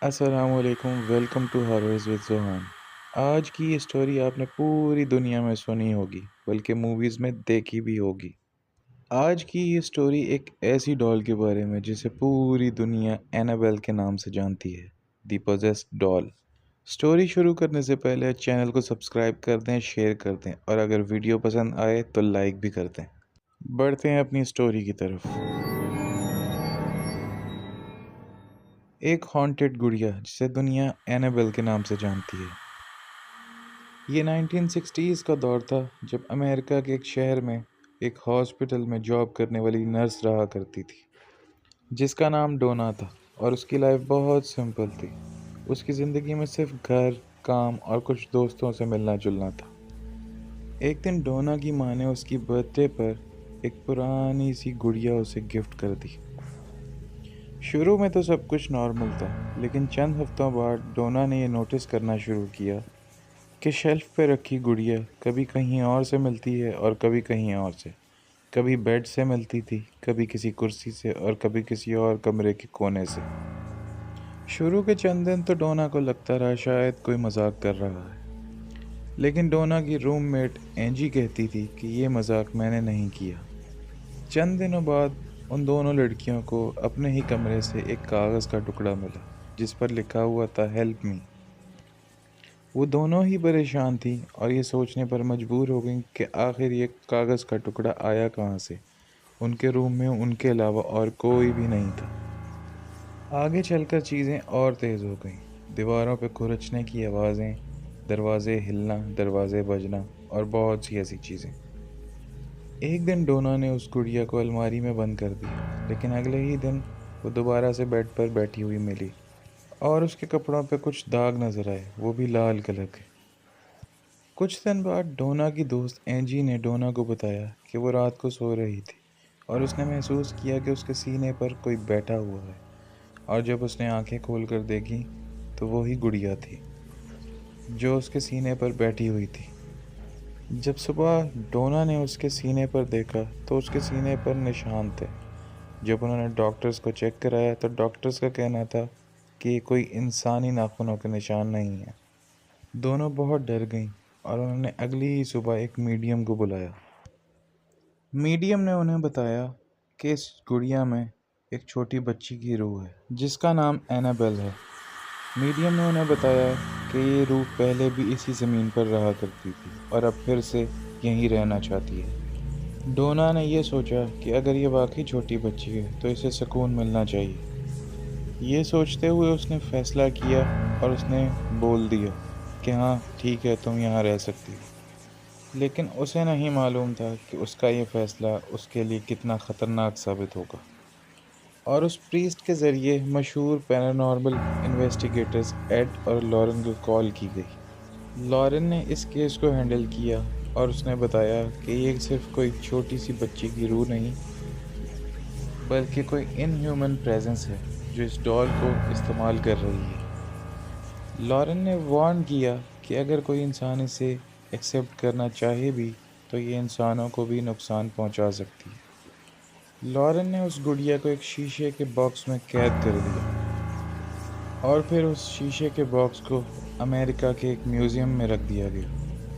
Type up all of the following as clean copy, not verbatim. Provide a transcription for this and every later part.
السلام علیکم، welcome to ہاررز with زوہان۔ آج کی یہ اسٹوری آپ نے پوری دنیا میں سنی ہوگی، بلکہ موویز میں دیکھی بھی ہوگی۔ آج کی یہ اسٹوری ایک ایسی ڈال کے بارے میں جسے پوری دنیا اینابیل کے نام سے جانتی ہے، دی پوزیسڈ ڈال۔ اسٹوری شروع کرنے سے پہلے چینل کو سبسکرائب کر دیں، شیئر کر دیں، اور اگر ویڈیو پسند آئے تو لائک بھی کر دیں۔ بڑھتے ہیں اپنی اسٹوری کی طرف۔ ایک ہانٹڈ گڑیا جسے دنیا اینابیل کے نام سے جانتی ہے۔ یہ 1960s کا دور تھا جب امریکہ کے ایک شہر میں ایک ہاسپٹل میں جاب کرنے والی نرس رہا کرتی تھی جس کا نام ڈونا تھا، اور اس کی لائف بہت سمپل تھی۔ اس کی زندگی میں صرف گھر، کام اور کچھ دوستوں سے ملنا جلنا تھا۔ ایک دن ڈونا کی ماں نے اس کی برتھ ڈے پر ایک پرانی سی گڑیا اسے گفٹ کر دی۔ شروع میں تو سب کچھ نارمل تھا، لیکن چند ہفتوں بعد ڈونا نے یہ نوٹس کرنا شروع کیا کہ شیلف پہ رکھی گڑیا کبھی کہیں اور سے ملتی ہے اور کبھی کہیں اور سے۔ کبھی بیڈ سے ملتی تھی، کبھی کسی کرسی سے، اور کبھی کسی اور کمرے کے کونے سے۔ شروع کے چند دن تو ڈونا کو لگتا رہا شاید کوئی مذاق کر رہا ہے، لیکن ڈونا کی روم میٹ اینجی کہتی تھی کہ یہ مذاق میں نے نہیں کیا۔ چند دنوں بعد ان دونوں لڑکیوں کو اپنے ہی کمرے سے ایک کاغذ کا ٹکڑا ملا جس پر لکھا ہوا تھا ہیلپ می۔ وہ دونوں ہی پریشان تھیں اور یہ سوچنے پر مجبور ہو گئیں کہ آخر یہ کاغذ کا ٹکڑا آیا کہاں سے۔ ان کے روم میں ان کے علاوہ اور کوئی بھی نہیں تھا۔ آگے چل کر چیزیں اور تیز ہو گئیں۔ دیواروں پہ کھرچنے کی آوازیں، دروازے ہلنا، دروازے بجنا، اور بہت سی ایسی چیزیں۔ ایک دن ڈونا نے اس گڑیا کو الماری میں بند کر دیا، لیکن اگلے ہی دن وہ دوبارہ سے بیڈ پر بیٹھی ہوئی ملی، اور اس کے کپڑوں پہ کچھ داغ نظر آئے، وہ بھی لال کلر کے۔ کچھ دن بعد ڈونا کی دوست اینجی نے ڈونا کو بتایا کہ وہ رات کو سو رہی تھی اور اس نے محسوس کیا کہ اس کے سینے پر کوئی بیٹھا ہوا ہے، اور جب اس نے آنکھیں کھول کر دیکھی تو وہی گڑیا تھی جو اس کے سینے پر بیٹھی ہوئی تھی۔ جب صبح ڈونا نے اس کے سینے پر دیکھا تو اس کے سینے پر نشان تھے۔ جب انہوں نے ڈاکٹرز کو چیک کرایا تو ڈاکٹرز کا کہنا تھا کہ یہ کوئی انسانی ناخنوں کے نشان نہیں ہیں۔ دونوں بہت ڈر گئیں اور انہوں نے اگلی ہی صبح ایک میڈیم کو بلایا۔ میڈیم نے انہیں بتایا کہ اس گڑیا میں ایک چھوٹی بچی کی روح ہے جس کا نام اینابیل ہے۔ میڈیم نے انہیں بتایا کہ یہ روح پہلے بھی اسی زمین پر رہا کرتی تھی اور اب پھر سے یہیں رہنا چاہتی ہے۔ ڈونا نے یہ سوچا کہ اگر یہ واقعی چھوٹی بچی ہے تو اسے سکون ملنا چاہیے۔ یہ سوچتے ہوئے اس نے فیصلہ کیا اور اس نے بول دیا کہ ہاں ٹھیک ہے، تم یہاں رہ سکتی ہو۔ لیکن اسے نہیں معلوم تھا کہ اس کا یہ فیصلہ اس کے لیے کتنا خطرناک ثابت ہوگا، اور اس پریسٹ کے ذریعے مشہور پیرانارمل انویسٹیگیٹرز ایڈ اور لارن کو کال کی گئی۔ لارن نے اس کیس کو ہینڈل کیا اور اس نے بتایا کہ یہ صرف کوئی چھوٹی سی بچی کی روح نہیں، بلکہ کوئی ان ہیومن پریزنس ہے جو اس ڈال کو استعمال کر رہی ہے۔ لارن نے وارن کیا کہ اگر کوئی انسان اسے ایکسیپٹ کرنا چاہے بھی تو یہ انسانوں کو بھی نقصان پہنچا سکتی ہے۔ لارن نے اس گڑیا کو ایک شیشے کے باکس میں قید کر دیا اور پھر اس شیشے کے باکس کو امریکہ کے ایک میوزیم میں رکھ دیا گیا۔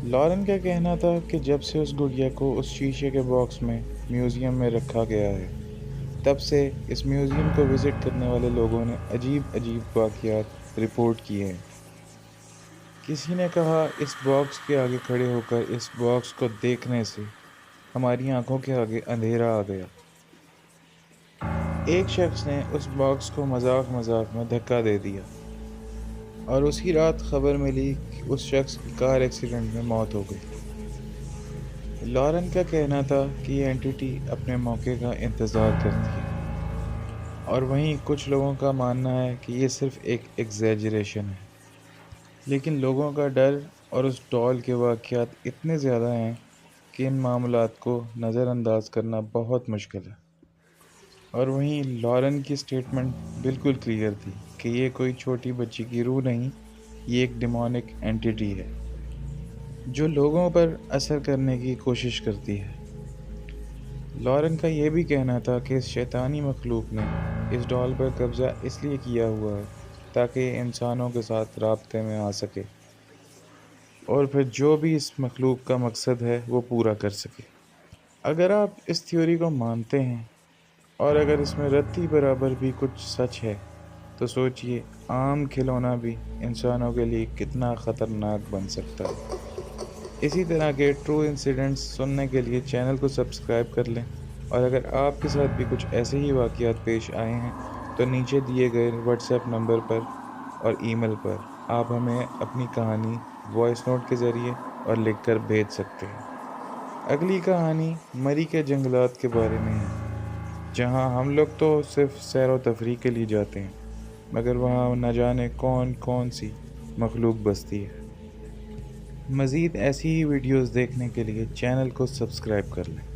لارن کا کہنا تھا کہ جب سے اس گڑیا کو اس شیشے کے باکس میں میوزیم میں رکھا گیا ہے، تب سے اس میوزیم کو وزٹ کرنے والے لوگوں نے عجیب عجیب واقعات رپورٹ کیے ہیں۔ کسی نے کہا اس باکس کے آگے کھڑے ہو کر اس باکس کو دیکھنے سے ہماری آنکھوں کے آگے اندھیرا آ گیا۔ ایک شخص نے اس باکس کو مذاق میں دھکا دے دیا اور اسی رات خبر ملی کہ اس شخص کی کار ایکسیڈنٹ میں موت ہو گئی۔ لارن کا کہنا تھا کہ یہ اینٹیٹی اپنے موقع کا انتظار کرتی ہے، اور وہیں کچھ لوگوں کا ماننا ہے کہ یہ صرف ایک ایگزیجریشن ہے۔ لیکن لوگوں کا ڈر اور اس ڈال کے واقعات اتنے زیادہ ہیں کہ ان معاملات کو نظر انداز کرنا بہت مشکل ہے۔ اور وہیں لارن کی سٹیٹمنٹ بالکل کلیئر تھی کہ یہ کوئی چھوٹی بچی کی روح نہیں، یہ ایک ڈیمونک اینٹیٹی ہے جو لوگوں پر اثر کرنے کی کوشش کرتی ہے۔ لارن کا یہ بھی کہنا تھا کہ اس شیطانی مخلوق نے اس ڈال پر قبضہ اس لیے کیا ہوا ہے تاکہ یہ انسانوں کے ساتھ رابطے میں آ سکے اور پھر جو بھی اس مخلوق کا مقصد ہے وہ پورا کر سکے۔ اگر آپ اس تھیوری کو مانتے ہیں اور اگر اس میں رتی برابر بھی کچھ سچ ہے تو سوچئے عام کھلونا بھی انسانوں کے لیے کتنا خطرناک بن سکتا ہے۔ اسی طرح کے ٹرو انسیڈنٹس سننے کے لیے چینل کو سبسکرائب کر لیں، اور اگر آپ کے ساتھ بھی کچھ ایسے ہی واقعات پیش آئے ہیں تو نیچے دیے گئے واٹس ایپ نمبر پر اور ای میل پر آپ ہمیں اپنی کہانی وائس نوٹ کے ذریعے اور لکھ کر بھیج سکتے ہیں۔ اگلی کہانی مری کے جنگلات کے بارے میں ہے، جہاں ہم لوگ تو صرف سیر و تفریح کے لیے جاتے ہیں، مگر وہاں نہ جانے کون کون سی مخلوق بستی ہے۔ مزید ایسی ہی ویڈیوز دیکھنے کے لیے چینل کو سبسکرائب کر لیں۔